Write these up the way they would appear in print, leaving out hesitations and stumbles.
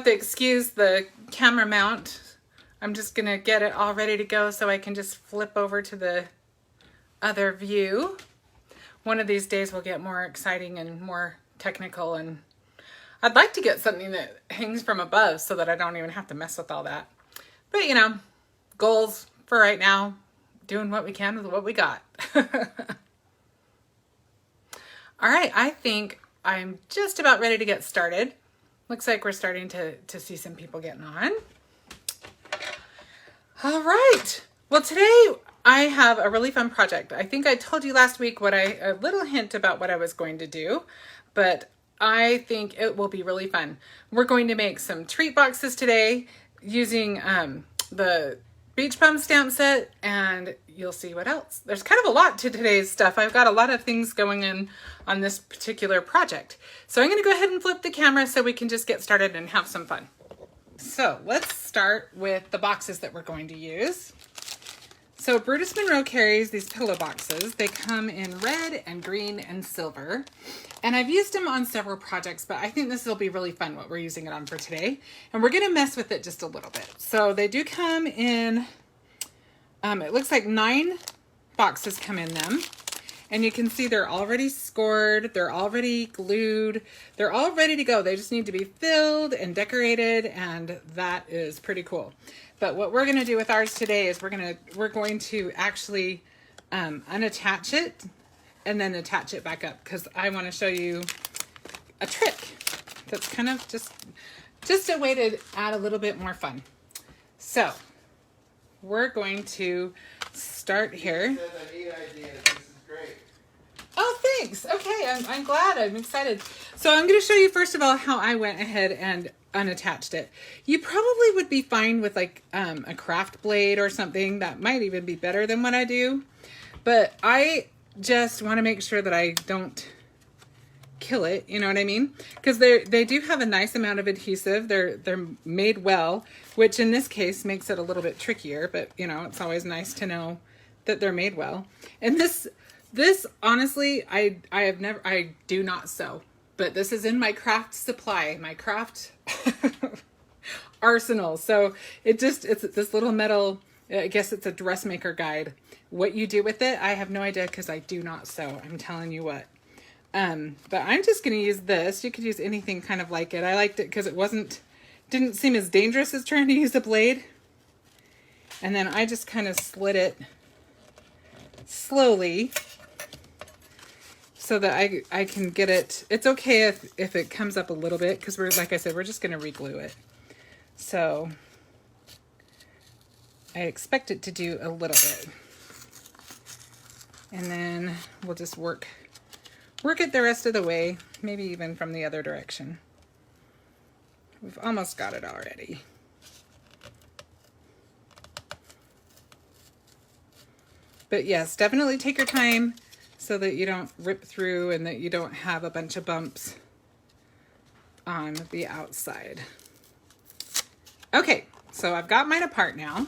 have to excuse the camera mount. I'm just gonna get it all ready to go so I can just flip over to the other view. One of these days will get more exciting and more technical, and I'd like to get something that hangs from above so that I don't even have to mess with all that. But you know, goals for right now, doing what we can with what we got. All right, I think I'm just about ready to get started. Looks like we're starting to see some people getting on. All right, well today I have a really fun project. I think I told you last week a little hint about what I was going to do, but I think it will be really fun. We're going to make some treat boxes today using the Beach Bum stamp set, and you'll see what else. There's kind of a lot to today's stuff. I've got a lot of things going on this particular project. So I'm gonna go ahead and flip the camera so we can just get started and have some fun. So let's start with the boxes that we're going to use. So Brutus Monroe carries these pillow boxes. They come in red and green and silver. And I've used them on several projects, but I think this will be really fun what we're using it on for today. And we're gonna mess with it just a little bit. So they do come in, it looks like 9 boxes come in them. And you can see they're already scored, they're already glued, they're all ready to go. They just need to be filled and decorated, and that is pretty cool. But what we're gonna do with ours today is we're going to actually unattach it and then attach it back up, because I want to show you a trick that's kind of just a way to add a little bit more fun. So we're going to start here. Oh, thanks. Okay, I'm glad. I'm excited. So I'm going to show you first of all how I went ahead and unattached it. You probably would be fine with like a craft blade or something. That might even be better than what I do. But I just want to make sure that I don't kill it, you know what I mean? Because they do have a nice amount of adhesive. They're made well, which in this case makes it a little bit trickier, but you know, it's always nice to know that they're made well. And this honestly, I do not sew, but this is in my craft supply, my craft arsenal. So it's this little metal, I guess it's a dressmaker guide. What you do with it, I have no idea, because I do not sew. I'm telling you what. But I'm just going to use this. You could use anything kind of like it. I liked it because it didn't seem as dangerous as trying to use a blade. And then I just kind of slit it slowly so that I can get it. It's okay if it comes up a little bit, because like I said, we're just going to re-glue it. So I expect it to do a little bit. And then we'll just work it the rest of the way, maybe even from the other direction. We've almost got it already. But yes, definitely take your time so that you don't rip through and that you don't have a bunch of bumps on the outside. Okay, so I've got mine apart now.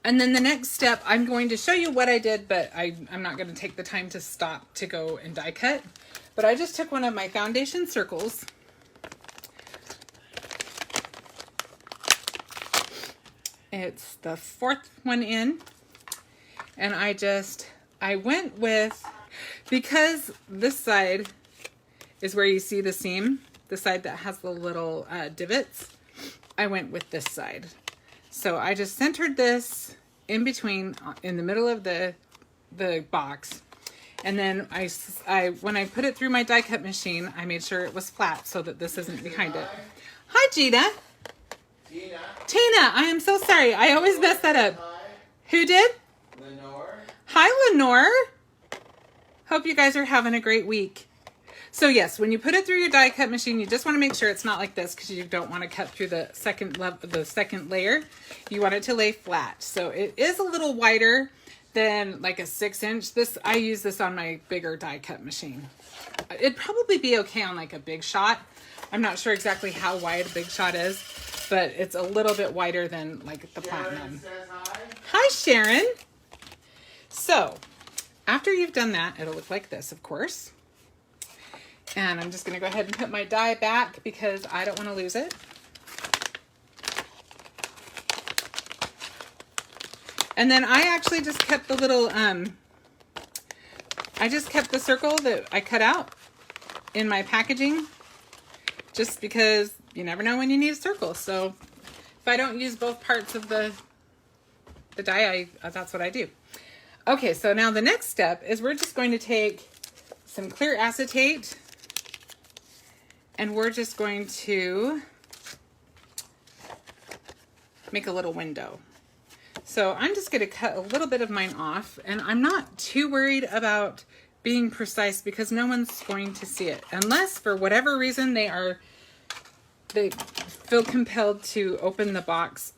And then the next step, I'm going to show you what I did, but I'm not going to take the time to stop to go and die cut. But I just took one of my foundation circles. It's the 4th one in. And I went with, because this side is where you see the seam, the side that has the little divots, I went with this side. So I just centered this in between, in the middle of the box. And then when I put it through my die cut machine, I made sure it was flat so that this isn't behind it. Hi, Gina. Tina, I am so sorry. I always mess that up. Who did? Lenore. Hi, Lenore. Hope you guys are having a great week. So yes, when you put it through your die cut machine, you just want to make sure it's not like this, because you don't want to cut through the second layer. You want it to lay flat. So it is a little wider than like a 6-inch. I use this on my bigger die cut machine. It'd probably be okay on like a Big Shot. I'm not sure exactly how wide a Big Shot is, but it's a little bit wider than like the Platinum. Says hi. Hi, Sharon. So after you've done that, it'll look like this, of course. And I'm just going to go ahead and put my die back because I don't want to lose it. And then I actually just kept the little, I just kept the circle that I cut out in my packaging just because you never know when you need a circle. So if I don't use both parts of the die, that's what I do. Okay, so now the next step is we're just going to take some clear acetate and we're just going to make a little window. So I'm just going to cut a little bit of mine off, and I'm not too worried about being precise because no one's going to see it unless for whatever reason they feel compelled to open the box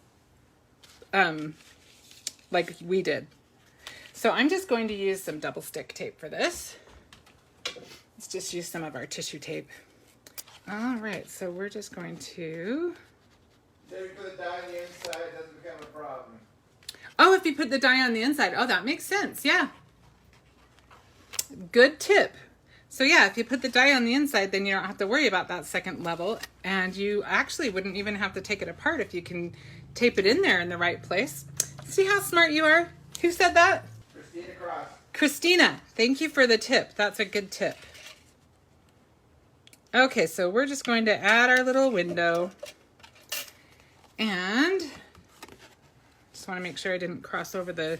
like we did. So I'm just going to use some double stick tape for this. Let's just use some of our tissue tape. All right, so we're just going to... So if you put the die on the inside, it doesn't become a problem. Oh, if you put the die on the inside. Oh, that makes sense. Yeah. Good tip. So yeah, if you put the die on the inside, then you don't have to worry about that second level. And you actually wouldn't even have to take it apart if you can tape it in there in the right place. See how smart you are? Who said that? Christina Cross. Christina, thank you for the tip. That's a good tip. Okay, so we're just going to add our little window. And just want to make sure I didn't cross over the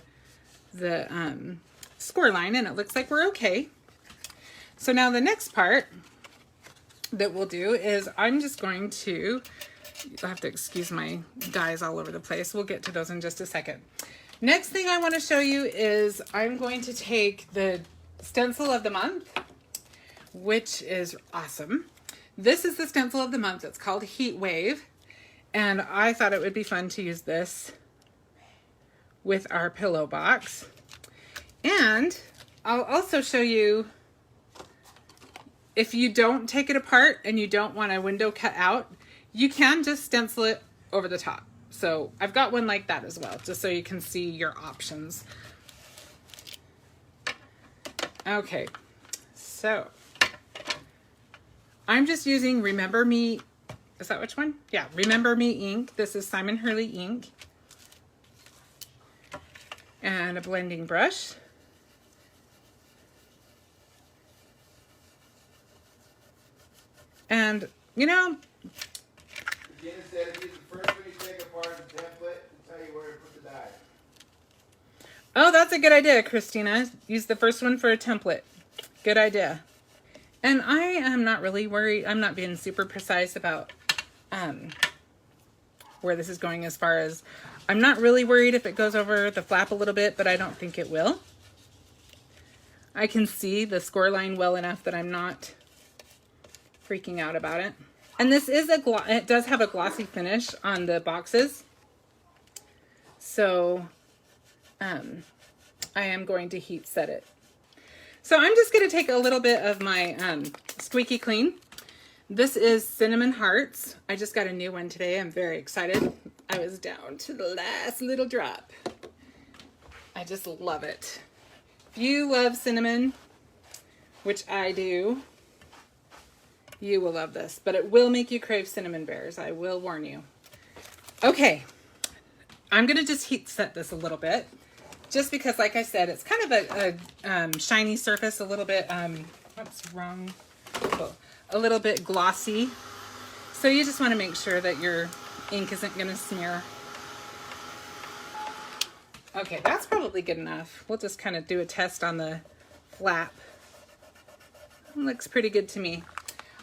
score line, and it looks like we're okay. So now the next part that we'll do is I'm just going to, you'll have to excuse my dies all over the place. We'll get to those in just a second. Next thing I want to show you is I'm going to take the stencil of the month, which is awesome. This is the stencil of the month. It's called Heatwave. And I thought it would be fun to use this with our pillow box. And I'll also show you, if you don't take it apart and you don't want a window cut out, you can just stencil it over the top. So I've got one like that as well, just so you can see your options. Okay, so I'm just using Remember Me. Is that which one? Yeah, Remember Me ink. This is Simon Hurley ink. And a blending brush. And, you know, Gina said if you use the first one you take apart the template, it'll tell you where to put the die. oh, that's a good idea, Christina. Use the first one for a template. Good idea. And I am not really worried. I'm not being super precise about where this is going as far as, I'm not really worried if it goes over the flap a little bit, but I don't think it will. I can see the score line well enough that I'm not freaking out about it. And this is it does have a glossy finish on the boxes. So I am going to heat set it. So I'm just going to take a little bit of my Squeaky Clean. This is Cinnamon Hearts. I just got a new one today. I'm very excited. I was down to the last little drop. I just love it. If you love cinnamon, which I do, you will love this. But it will make you crave cinnamon bears. I will warn you. Okay. I'm going to just heat set this a little bit. Just because, like I said, it's kind of a shiny surface, a little bit, what's wrong? Oh, a little bit glossy. So you just want to make sure that your ink isn't going to smear. Okay, that's probably good enough. We'll just kind of do a test on the flap. It looks pretty good to me.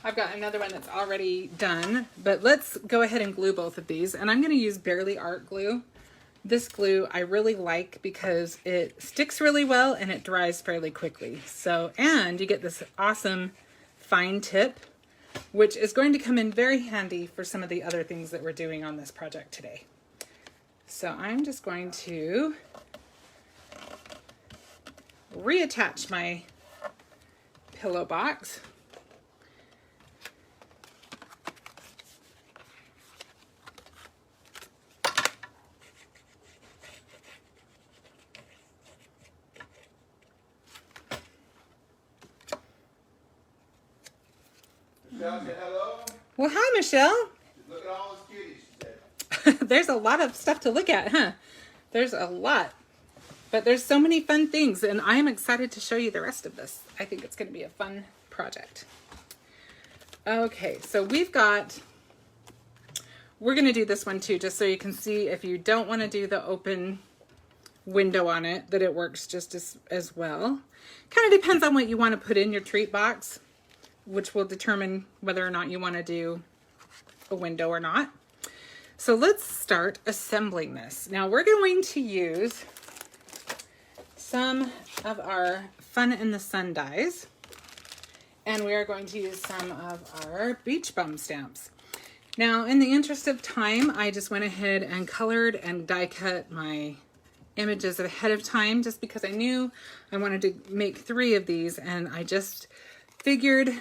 I've got another one that's already done, but let's go ahead and glue both of these. And I'm going to use Barely Art glue. This glue I really like because it sticks really well and it dries fairly quickly. So, and you get this awesome fine tip, which is going to come in very handy for some of the other things that we're doing on this project today. So I'm just going to reattach my pillow box. Michelle said hello. Well, hi, Michelle. Look at all those cuties, she said. There's a lot of stuff to look at, huh? There's a lot. But there's so many fun things, and I'm excited to show you the rest of this. I think it's going to be a fun project. Okay, so we're going to do this one too, just so you can see if you don't want to do the open window on it, that it works just as well. Kind of depends on what you want to put in your treat box, which will determine whether or not you want to do a window or not. So let's start assembling this. Now we're going to use some of our Fun in the Sun dies, and we are going to use some of our Beach Bum stamps. Now, in the interest of time, I just went ahead and colored and die cut my images ahead of time, just because I knew I wanted to make 3 of these, and I just figured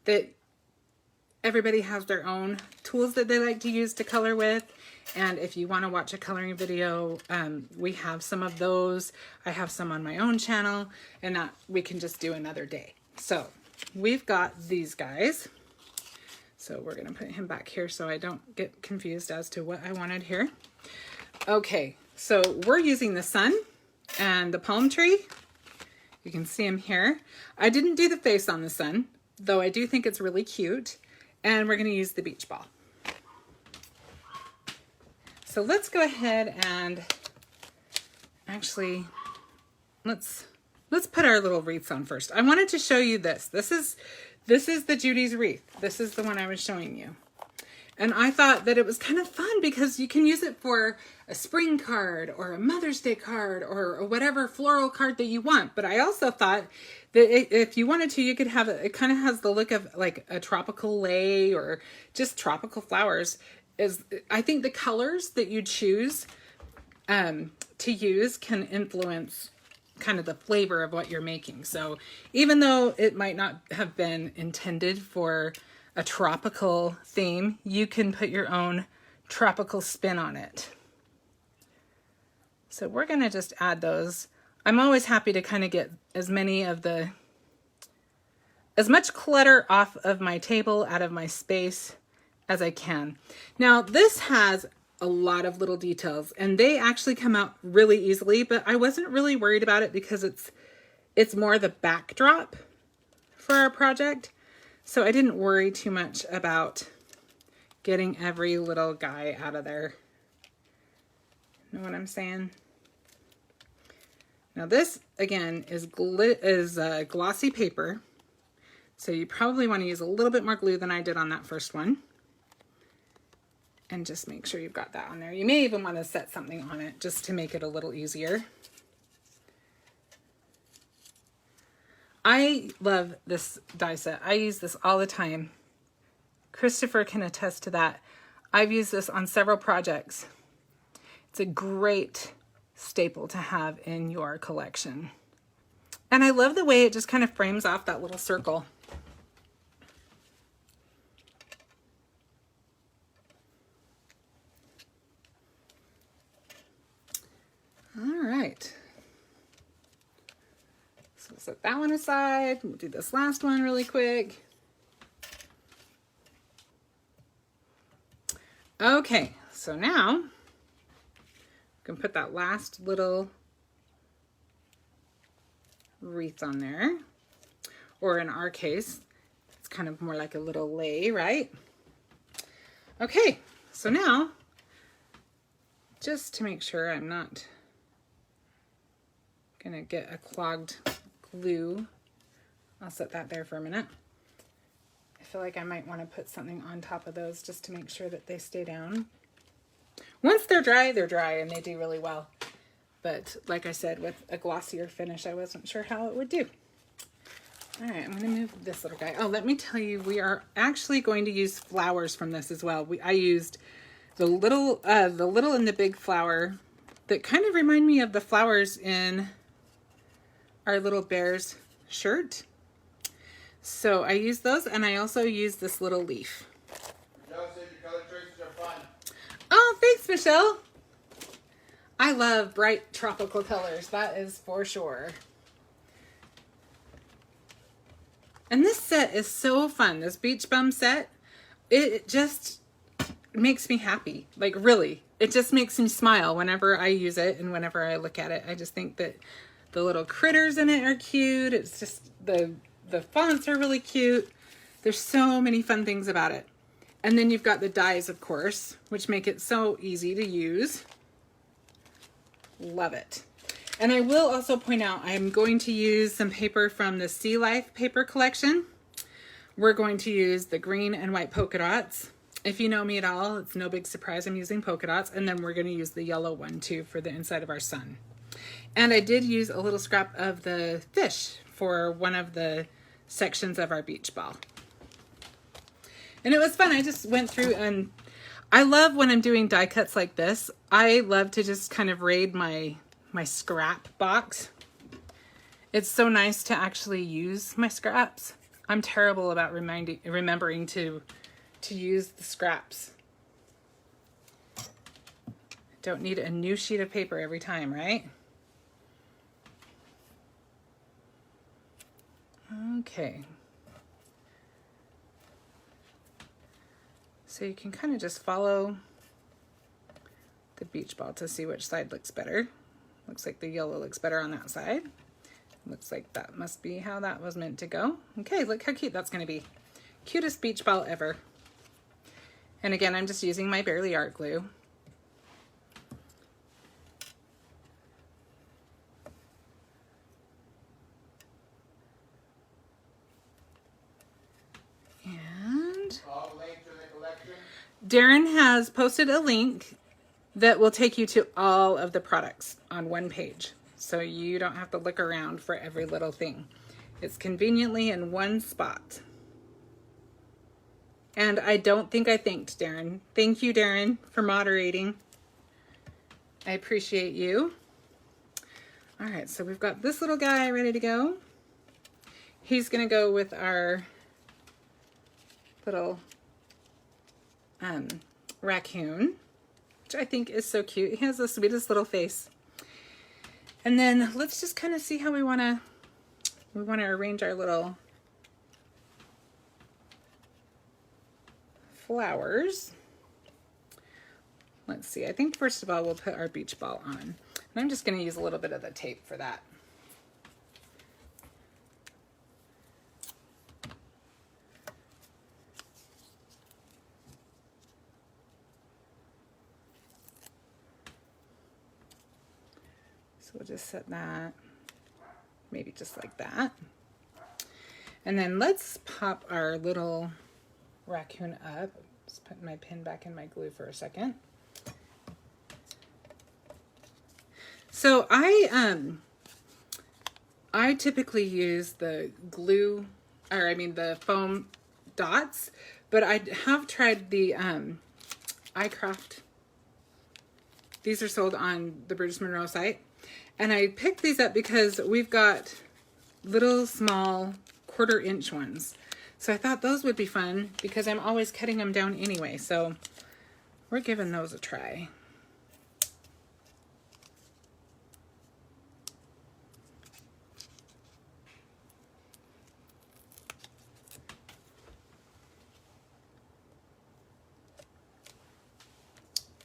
that everybody has their own tools that they like to use to color with. And if you want to watch a coloring video, we have some of those. I have some on my own channel, and that we can just do another day. So we've got these guys. So we're going to put him back here so I don't get confused as to what I wanted here. Okay, so we're using the sun and the palm tree. You can see him here. I didn't do the face on the sun, though I do think it's really cute. And we're going to use the beach ball. So let's go ahead and actually, let's put our little wreaths on first. I wanted to show you this. This is the Judy's wreath. This is the one I was showing you. And I thought that it was kind of fun because you can use it for a spring card or a Mother's Day card or whatever floral card that you want. But I also thought that if you wanted to, you could have it. It kind of has the look of like a tropical lei or just tropical flowers. I think the colors that you choose to use can influence kind of the flavor of what you're making. So even though it might not have been intended for a tropical theme, you can put your own tropical spin on it. So we're going to just add those. I'm always happy to kind of get as much clutter off of my table, out of my space as I can. Now this has a lot of little details and they actually come out really easily, but I wasn't really worried about it because it's more the backdrop for our project. So I didn't worry too much about getting every little guy out of there. Know what I'm saying? Now this again is glossy paper. So you probably want to use a little bit more glue than I did on that first one. And just make sure you've got that on there. You may even want to set something on it just to make it a little easier. I love this die set. I use this all the time. Christopher can attest to that. I've used this on several projects. It's a great staple to have in your collection. And I love the way it just kind of frames off that little circle. All right, so we'll set that one aside. We'll do this last one really quick. Okay, so now you can put that last little wreath on there, or in our case, it's kind of more like a little lei, right? Okay, so now, just to make sure I'm not gonna get a clogged glue, I'll set that there for a minute. I feel like I might want to put something on top of those just to make sure that they stay down. Once they're dry and they do really well. But like I said, with a glossier finish, I wasn't sure how it would do. All right, I'm gonna move this little guy. Oh, let me tell you, we are actually going to use flowers from this as well. I used the little and the big flower that kind of remind me of the flowers in our little bear's shirt. So I use those, and I also use this little leaf. Michelle said your color choices are fun. Oh, thanks, Michelle. I love bright tropical colors, that is for sure. And this set is so fun. This beach bum set, it just makes me happy. Like really, it just makes me smile whenever I use it and whenever I look at it. I just think that the little critters in it are cute. It's just the fonts are really cute. There's so many fun things about it. And then you've got the dies, of course, which make it so easy to use. Love it. And I will also point out, I'm going to use some paper from the Sea Life paper collection. We're going to use the green and white polka dots. If you know me at all, it's no big surprise I'm using polka dots. And then we're going to use the yellow one too for the inside of our sun. And I did use a little scrap of the fish for one of the sections of our beach ball. And it was fun. I just went through, and I love when I'm doing die cuts like this. I love to just kind of raid my scrap box. It's so nice to actually use my scraps. I'm terrible about remembering to use the scraps. Don't need a new sheet of paper every time, right? Okay. So you can kind of just follow the beach ball to see which side looks better. Looks like the yellow looks better on that side. Looks like that must be how that was meant to go. Okay, look how cute that's going to be. Cutest beach ball ever. And again, I'm just using my Barely Art glue. And All links in the collection. Darren has posted a link that will take you to all of the products on one page. So you don't have to look around for every little thing. It's conveniently in one spot. And I don't think I thanked Darren. Thank you, Darren, for moderating. I appreciate you. All right, so we've got this little guy ready to go. He's gonna go with our little raccoon, which I think is so cute. He has the sweetest little face. And then let's just kind of see how we want to arrange our little flowers. Let's see. I think first of all we'll put our beach ball on. And I'm just going to use a little bit of the tape for that. So we'll just set that, maybe just like that. And then let's pop our little raccoon up. Just put my pin back in my glue for a second. So I typically use the glue, or I mean the foam dots, but I have tried the iCraft. These are sold on the Brutus Monroe site. And I picked these up because we've got little small 1/4 inch ones. So I thought those would be fun because I'm always cutting them down anyway. So we're giving those a try.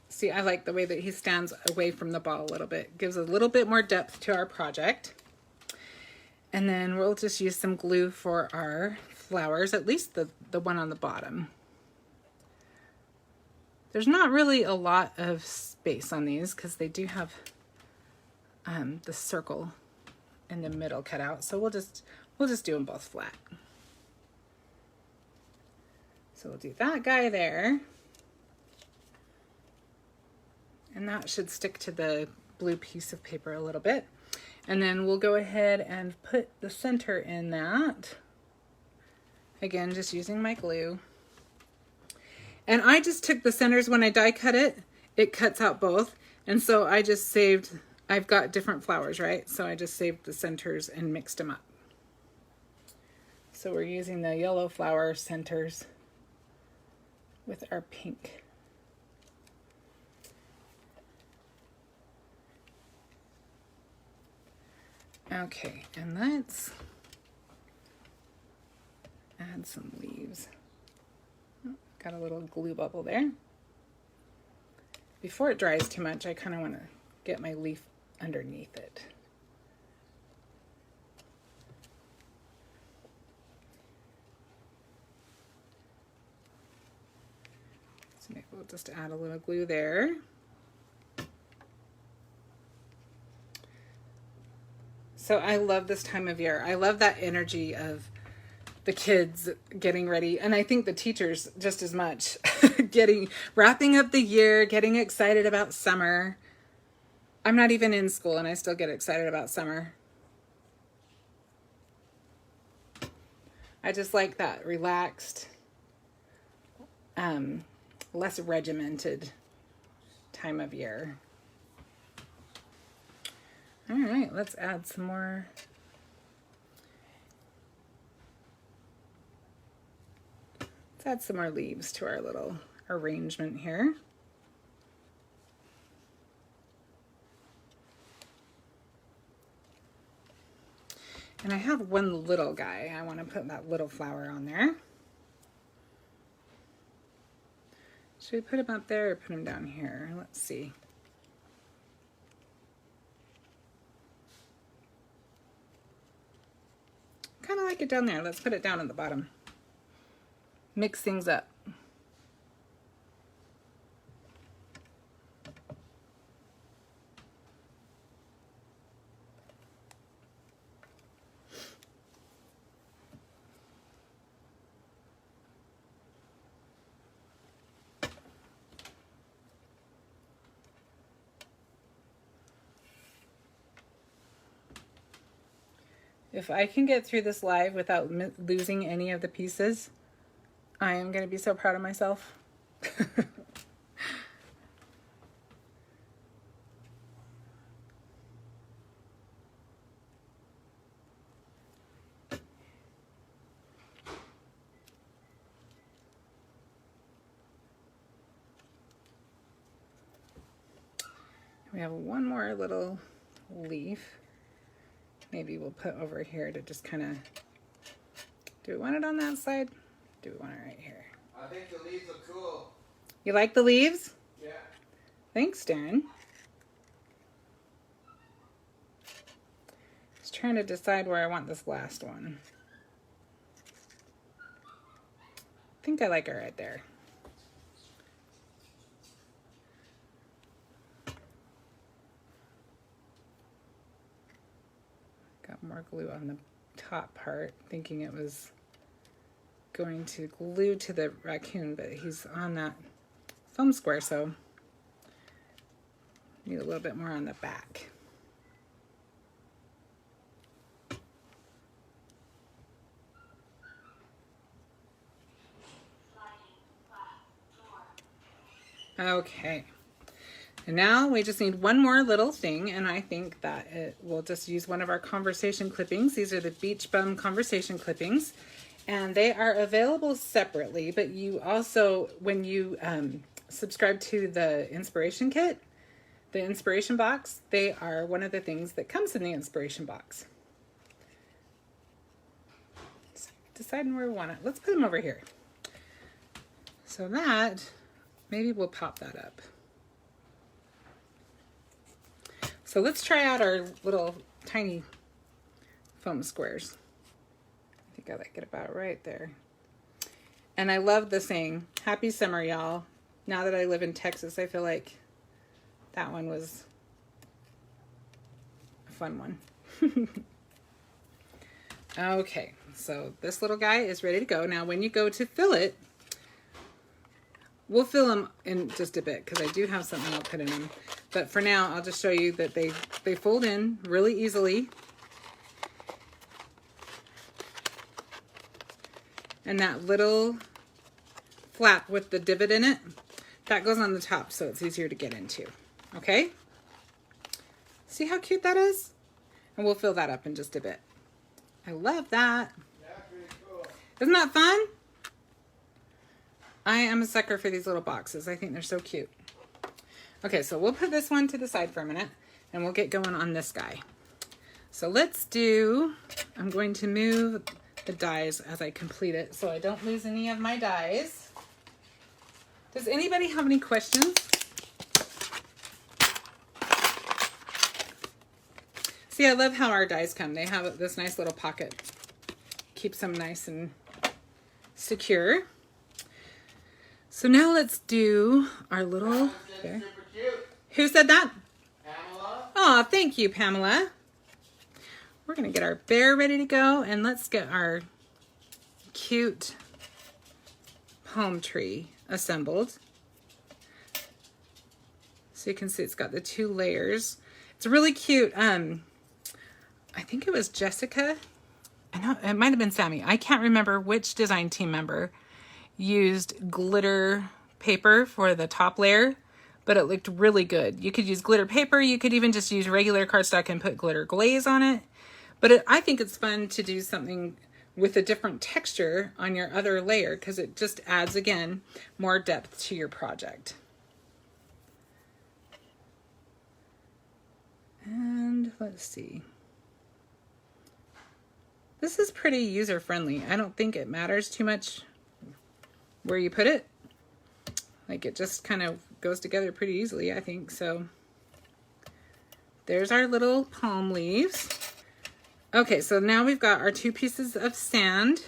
See, I like the way that he stands away from the ball a little bit. Gives a little bit more depth to our project. And then we'll just use some glue for our flowers, at least the one on the bottom. There's not really a lot of space on these because they do have the circle in the middle cut out. So we'll just do them both flat. So we'll do that guy there. And that should stick to the blue piece of paper a little bit. And then we'll go ahead and put the center in that. Again, just using my glue. And I just took the centers when I die cut it. It cuts out both. And so I just saved, I've got different flowers, right? So I just saved the centers and mixed them up. So we're using the yellow flower centers with our pink. Okay, and let's add some leaves. Got a little glue bubble there. Before it dries too much, I kind of want to get my leaf underneath it. So maybe we'll just add a little glue there. So I love this time of year. I love that energy of the kids getting ready, and I think the teachers just as much, wrapping up the year, getting excited about summer. I'm not even in school and I still get excited about summer. I just like that relaxed, less regimented time of year. All right, let's add some more. Add some more leaves to our little arrangement here. And I have one little guy. I want to put that little flower on there. Should we put him up there or put him down here? Let's see. Kind of like it down there. Let's put it down at the bottom. Mix things up. If I can get through this live without losing any of the pieces, I am going to be so proud of myself. We have one more little leaf. Maybe we'll put over here to just kind of, do we want it on that side? Do we want it right here? I think the leaves look cool. You like the leaves? Yeah. Thanks, Darren. Just trying to decide where I want this last one. I think I like it right there. Got more glue on the top part, thinking it was going to glue to the raccoon, but he's on that foam square, so need a little bit more on the back. Okay, and now we just need one more little thing, and I think that we'll just use one of our conversation clippings. These are the Beach Bum conversation clippings, and they are available separately, but you also, when you subscribe to the inspiration kit, the inspiration box, they are one of the things that comes in the inspiration box. So deciding where we want it. Let's put them over here. So that, maybe we'll pop that up. So let's try out our little tiny foam squares. I think I like it about right there. And I love the saying, happy summer, y'all. Now that I live in Texas, I feel like that one was a fun one. Okay, so this little guy is ready to go. Now when you go to fill it, we'll fill them in just a bit because I do have something I'll put in them. But for now, I'll just show you that they fold in really easily. And that little flap with the divot in it, that goes on the top so it's easier to get into. Okay? See how cute that is? And we'll fill that up in just a bit. I love that. That's pretty cool. Isn't that fun? I am a sucker for these little boxes. I think they're so cute. Okay, so we'll put this one to the side for a minute and we'll get going on this guy. So let's do, I'm going to move the dies as I complete it so I don't lose any of my dies. Does anybody have any questions? See, I love how our dies come. They have this nice little pocket. Keeps them nice and secure. So now let's do our little bear. Who said that? Pamela. Oh, thank you, Pamela. We're going to get our bear ready to go, and let's get our cute palm tree assembled. So you can see it's got the 2 layers. It's really cute. I think it was Jessica. I know it might have been Sammy. I can't remember which design team member used glitter paper for the top layer, but it looked really good. You could use glitter paper. You could even just use regular cardstock and put glitter glaze on it. But I think it's fun to do something with a different texture on your other layer because it just adds, again, more depth to your project. And let's see. This is pretty user-friendly. I don't think it matters too much where you put it. Like, it just kind of goes together pretty easily, I think. So there's our little palm leaves. Okay, so now we've got our 2 pieces of sand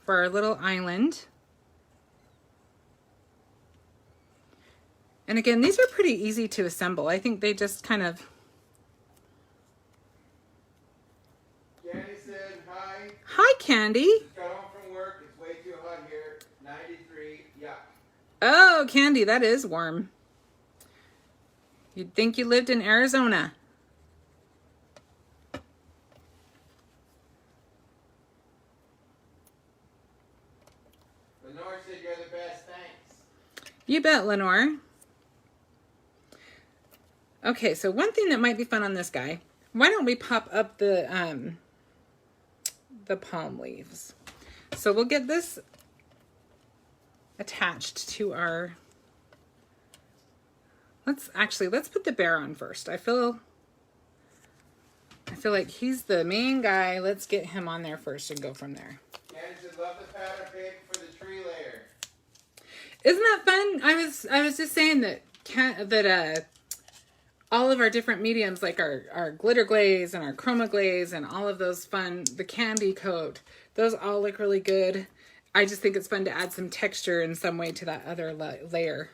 for our little island. And again, these are pretty easy to assemble. I think they just kind of... Candy said hi. Hi, Candy. Just got home from work. It's way too hot here. 93. Yuck. Oh, Candy, that is warm. You'd think you lived in Arizona. Lenore said you're the best. Thanks. You bet, Lenore. Okay, so one thing that might be fun on this guy, why don't we pop up the palm leaves? So we'll get this attached to our, let's put the bear on first. I feel like he's the main guy. Let's get him on there first and go from there. Candy said love the pattern paper for the tree layer. Isn't that fun? I was just saying that all of our different mediums, like our glitter glaze and our chroma glaze and all of those fun, the candy coat, those all look really good. I just think it's fun to add some texture in some way to that other layer.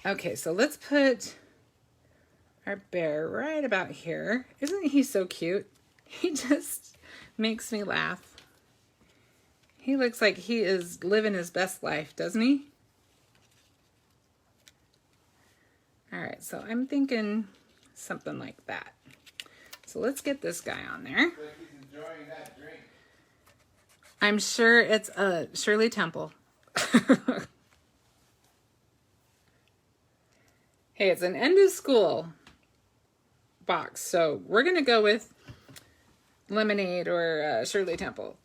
Okay, so let's put our bear right about here. Isn't he so cute? He just makes me laugh. He looks like he is living his best life, doesn't he? All right, so I'm thinking something like that. So let's get this guy on there. Looks like he's enjoying that drink. I'm sure it's a Shirley Temple. Hey, it's an end of school box, so we're gonna go with lemonade or Shirley Temple.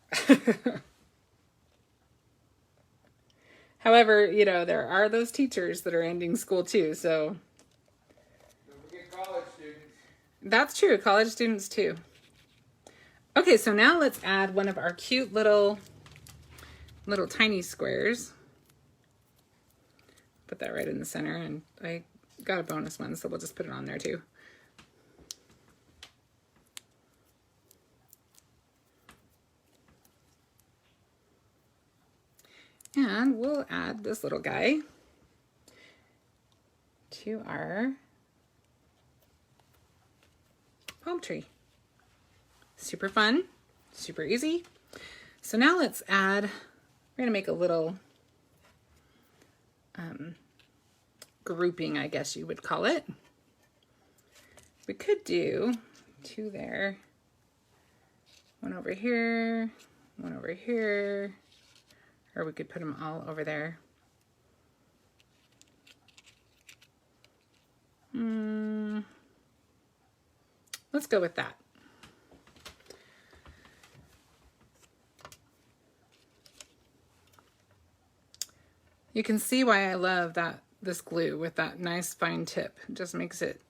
However, you know, there are those teachers that are ending school too, so. Don't forget college students. That's true, college students too. Okay, so now let's add one of our cute little tiny squares. Put that right in the center, and I got a bonus one, so we'll just put it on there too. And we'll add this little guy to our palm tree. Super fun, super easy. So now let's add, we're gonna make a little grouping, I guess you would call it. We could do 2 there, 1 over here, 1 over here, or we could put them all over there. Let's go with that. You can see why I love this glue with that nice fine tip. It just makes it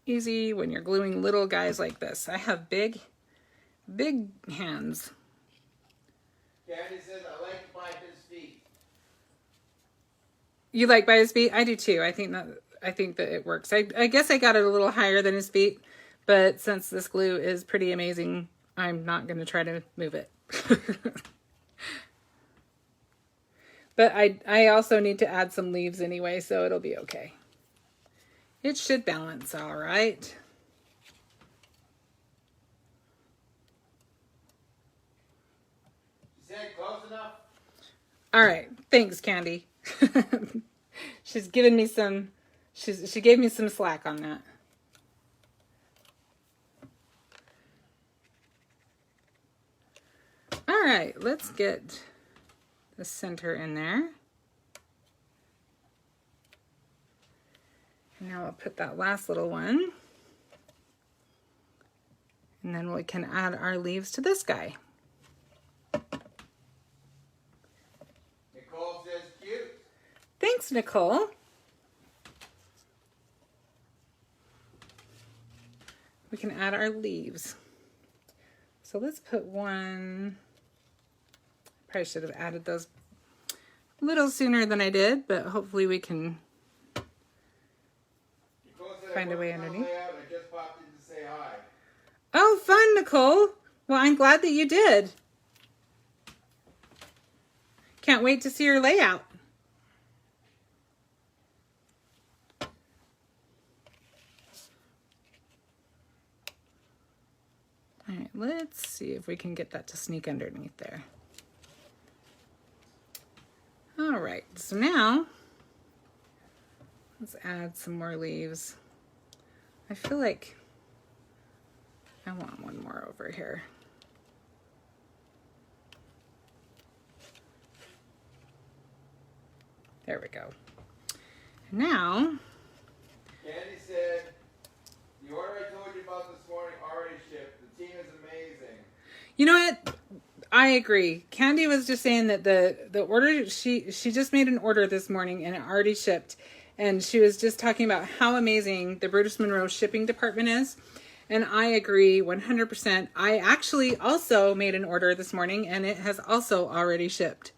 easy when you're gluing little guys like this. I have big hands, Candy says, I like by his feet. You like by his feet? I do too. I think that it works. I guess I got it a little higher than his feet, but since this glue is pretty amazing, I'm not going to try to move it. But I also need to add some leaves anyway, so it'll be okay. It should balance all right. She said close enough. All right. Thanks, Candy. She's given me some, she gave me some slack on that. All right, let's get the center in there. And now I'll put that last little one. And then we can add our leaves to this guy. Nicole says cute. Thanks, Nicole. We can add our leaves. So let's put one. Probably should have added those a little sooner than I did, but hopefully we can find a way underneath. I just popped in to say hi. Oh, fun, Nicole. Well, I'm glad that you did. Can't wait to see your layout. All right, let's see if we can get that to sneak underneath there. All right, so now let's add some more leaves. I feel like I want one more over here. There we go. And now, Candy said, the order I told you about this morning already shipped. The team is amazing. you know what? I agree. Candy was just saying that the order, she just made an order this morning and it already shipped. And she was just talking about how amazing the Brutus Monroe shipping department is. And I agree 100%. I actually also made an order this morning and it has also already shipped.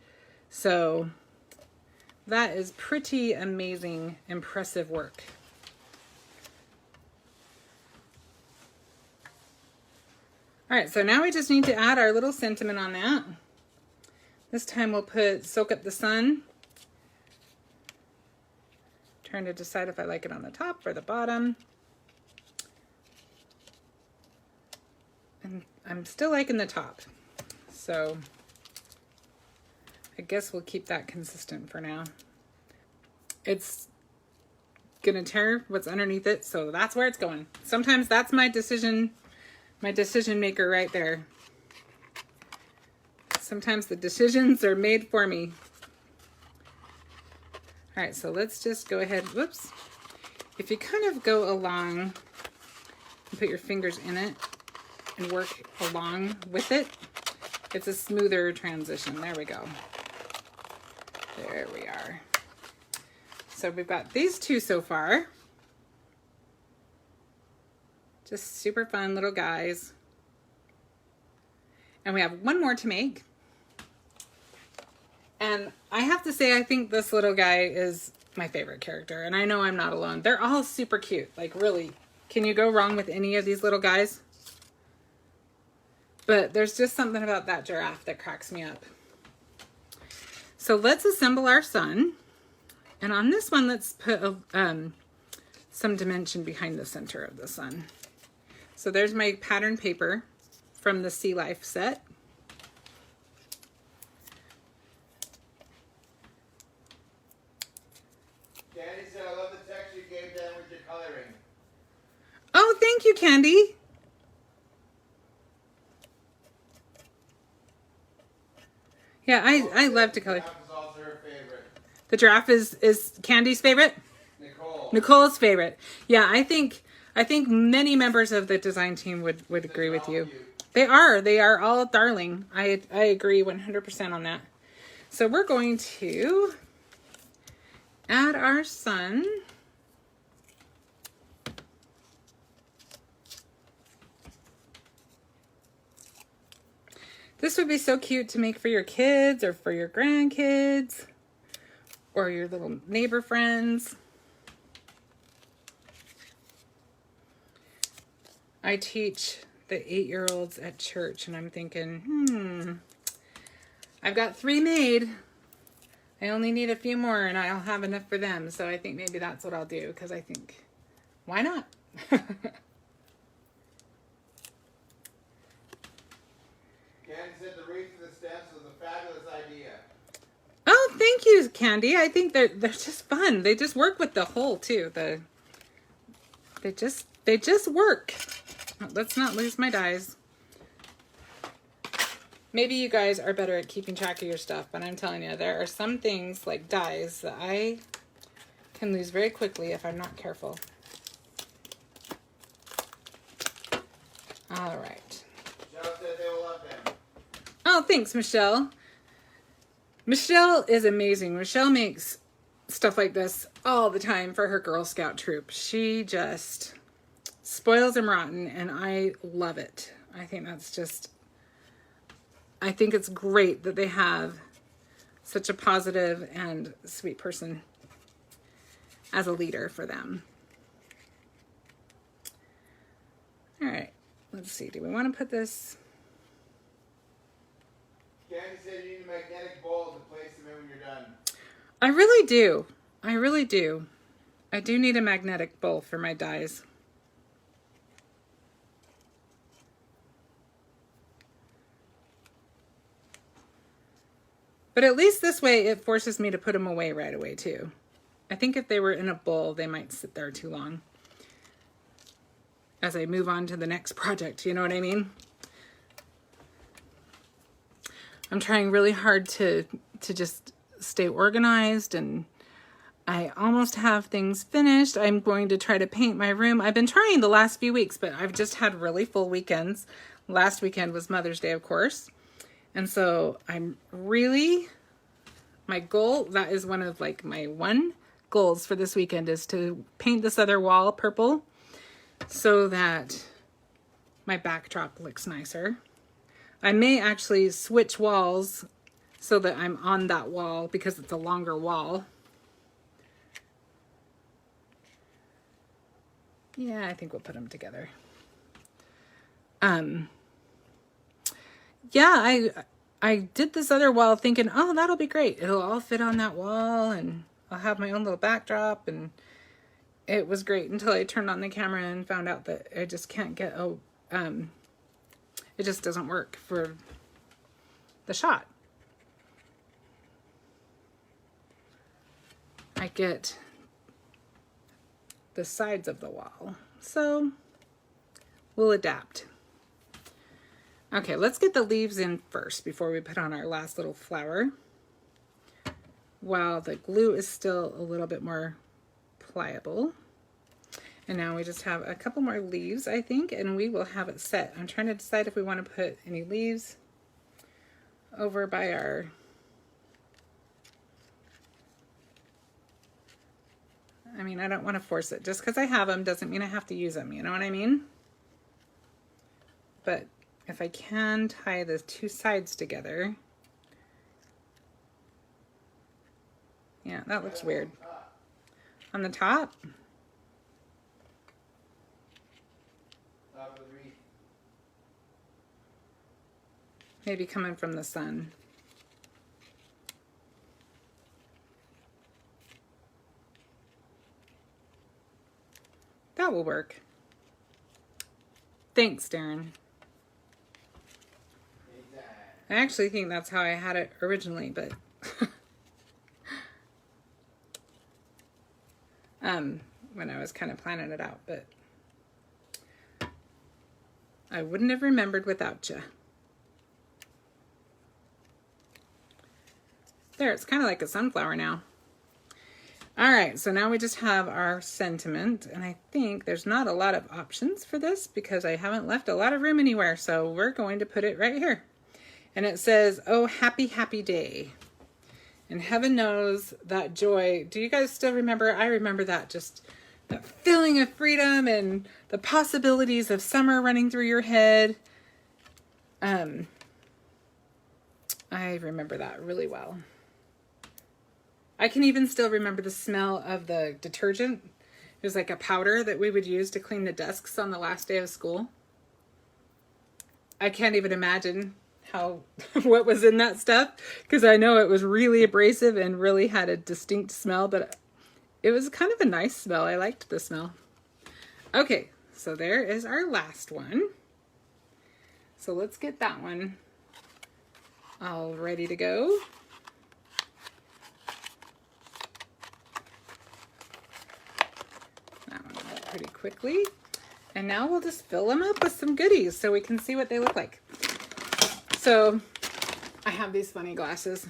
So that is pretty amazing, impressive work. All right, so now we just need to add our little sentiment on that. This time we'll put Soak Up the Sun. Trying to decide if I like it on the top or the bottom. And I'm still liking the top. So I guess we'll keep that consistent for now. It's gonna tear what's underneath it, so that's where it's going. Sometimes that's my decision maker right there. Sometimes the decisions are made for me. All right, so let's just go ahead, whoops. If you kind of go along and put your fingers in it and work along with it, it's a smoother transition. There we go. There we are. So we've got these two so far. Just super fun little guys. And we have one more to make. And I have to say, I think this little guy is my favorite character. And I know I'm not alone. They're all super cute. Like, really, can you go wrong with any of these little guys? But there's just something about that giraffe that cracks me up. So let's assemble our sun. And on this one, let's put some dimension behind the center of the sun. So there's my pattern paper from the Sea Life set. Candy said, I love the text you gave them with your coloring. Oh, thank you, Candy. Yeah, I love to color. The giraffe is also her favorite. The giraffe is Candy's favorite? Nicole. Nicole's favorite. Yeah, I think many members of the design team would agree with you. They are all darling. I agree 100% on that. So we're going to add our sun. This would be so cute to make for your kids or for your grandkids or your little neighbor friends. I teach the 8-year-olds at church, and I'm thinking, I've got 3 made. I only need a few more, and I'll have enough for them. So I think maybe that's what I'll do, because I think, why not? Candy said the wreath of the stencil is a fabulous idea. Oh, thank you, Candy. I think they're just fun. They just work with the hole too. They just work. Let's not lose my dies. Maybe you guys are better at keeping track of your stuff, but I'm telling you, there are some things like dies that I can lose very quickly if I'm not careful. All right. Michelle said they will love them. Oh, thanks, Michelle. Michelle is amazing. Michelle makes stuff like this all the time for her Girl Scout troop. She just spoils them rotten, and I love it. I think it's great that they have such a positive and sweet person as a leader for them. All right, let's see. Do we want to put this? Candy said you need a magnetic ball to place them in when you're done. I really do. I really do. I do need a magnetic bowl for my dies. But at least this way it forces me to put them away right away too. I think if they were in a bowl, they might sit there too long as I move on to the next project, you know what I mean? I'm trying really hard to just stay organized, and I almost have things finished. I'm going to try to paint my room. I've been trying the last few weeks, but I've just had really full weekends. Last weekend was Mother's Day, of course. And so I'm really, my goal, that is one of like my one goals for this weekend, is to paint this other wall purple so that my backdrop looks nicer. I may actually switch walls so that I'm on that wall because it's a longer wall. Yeah, I think we'll put them together. Yeah, I did this other wall thinking, oh, that'll be great. It'll all fit on that wall, and I'll have my own little backdrop, and it was great until I turned on the camera and found out that I just can't get, it just doesn't work for the shot. I get the sides of the wall, so we'll adapt. Okay, let's get the leaves in first before we put on our last little flower, while the glue is still a little bit more pliable. And now we just have a couple more leaves, I think, and we will have it set. I'm trying to decide if we want to put any leaves over by our I don't want to force it. Just because I have them doesn't mean I have to use them, you know what I mean? But if I can tie the two sides together. Yeah, that looks weird. On the top? Maybe coming from the sun. That will work. Thanks, Darren. I actually think that's how I had it originally, but when I was kind of planning it out, but I wouldn't have remembered without you. There, it's kind of like a sunflower now. All right, so now we just have our sentiment, and I think there's not a lot of options for this because I haven't left a lot of room anywhere, so we're going to put it right here. And it says, oh, happy, happy day. And heaven knows that joy. Do you guys still remember? I remember that, just that feeling of freedom and the possibilities of summer running through your head. I remember that really well. I can even still remember the smell of the detergent. It was like a powder that we would use to clean the desks on the last day of school. I can't even imagine what was in that stuff, because I know it was really abrasive and really had a distinct smell, but it was kind of a nice smell. I liked the smell. Okay, so there is our last one. So let's get that one all ready to go. That one went pretty quickly. And now we'll just fill them up with some goodies so we can see what they look like. So I have these funny glasses.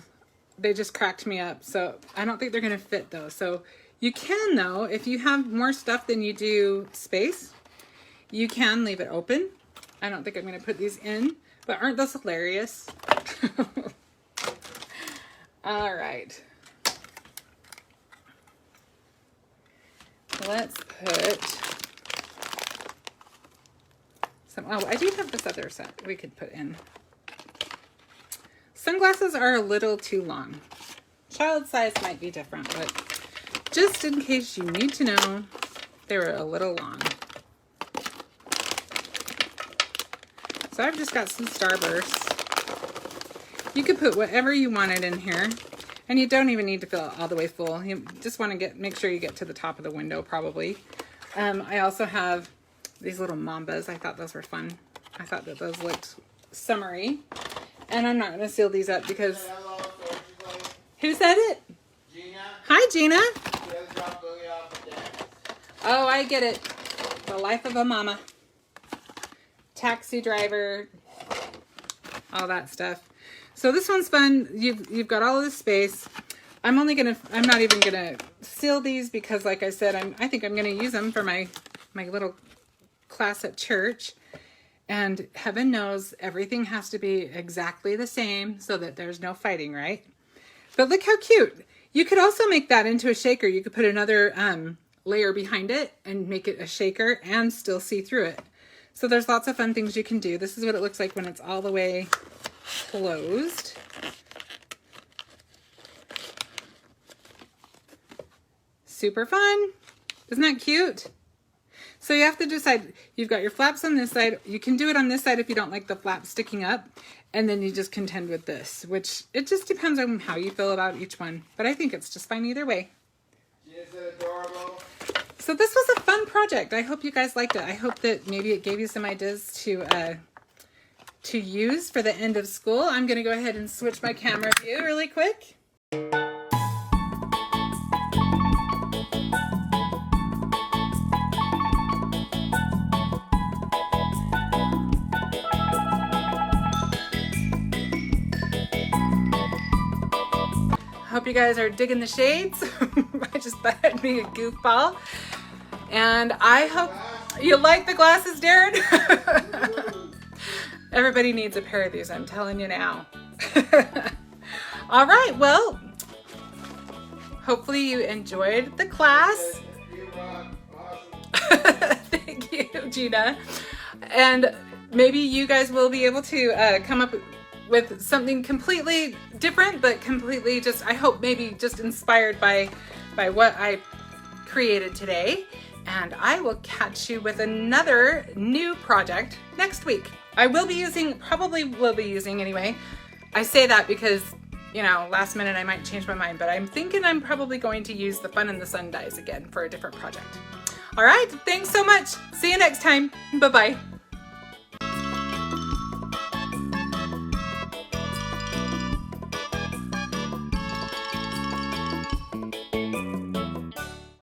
They just cracked me up. So I don't think they're gonna fit though. So you can though, if you have more stuff than you do space, you can leave it open. I don't think I'm gonna put these in, but aren't those hilarious? All right. Let's put some, oh, I do have this other set we could put in. Sunglasses are a little too long. Child size might be different, but just in case you need to know, they were a little long. So I've just got some Starbursts. You could put whatever you wanted in here, and you don't even need to fill it all the way full. You just want to make sure you get to the top of the window probably. I also have these little Mambas. I thought those were fun. I thought that those looked summery. And I'm not going to seal these up because... Hello, who said it? Gina. Hi, Gina. She has dropped Lily off at Dad's. Oh, I get it. The life of a mama. Taxi driver. All that stuff. So this one's fun. You've got all of this space. I'm not even gonna seal these because, like I said, I think I'm gonna use them for my little class at church. And heaven knows everything has to be exactly the same so that there's no fighting, right? But look how cute. You could also make that into a shaker. You could put another layer behind it and make it a shaker and still see through it. So there's lots of fun things you can do. This is what it looks like when it's all the way closed. Super fun. Isn't that cute? So you have to decide, you've got your flaps on this side. You can do it on this side if you don't like the flaps sticking up. And then you just contend with this, which it just depends on how you feel about each one. But I think it's just fine either way. Gina said adorable. So this was a fun project. I hope you guys liked it. I hope that maybe it gave you some ideas to use for the end of school. I'm going to go ahead and switch my camera view really quick. Hope you guys are digging the shades. I just thought I'd be a goofball. And I hope you like the glasses, Darren. Everybody needs a pair of these, I'm telling you now. All right, well, hopefully you enjoyed the class. You rock. Awesome. Thank you, Gina. And maybe you guys will be able to come up with something completely different, but completely just, I hope maybe just inspired by what I created today. And I will catch you with another new project next week. I will be using, probably will be using anyway. I say that because, you know, last minute I might change my mind, but I'm thinking I'm probably going to use the Fun in the Sun dies again for a different project. All right, thanks so much. See you next time. Bye-bye.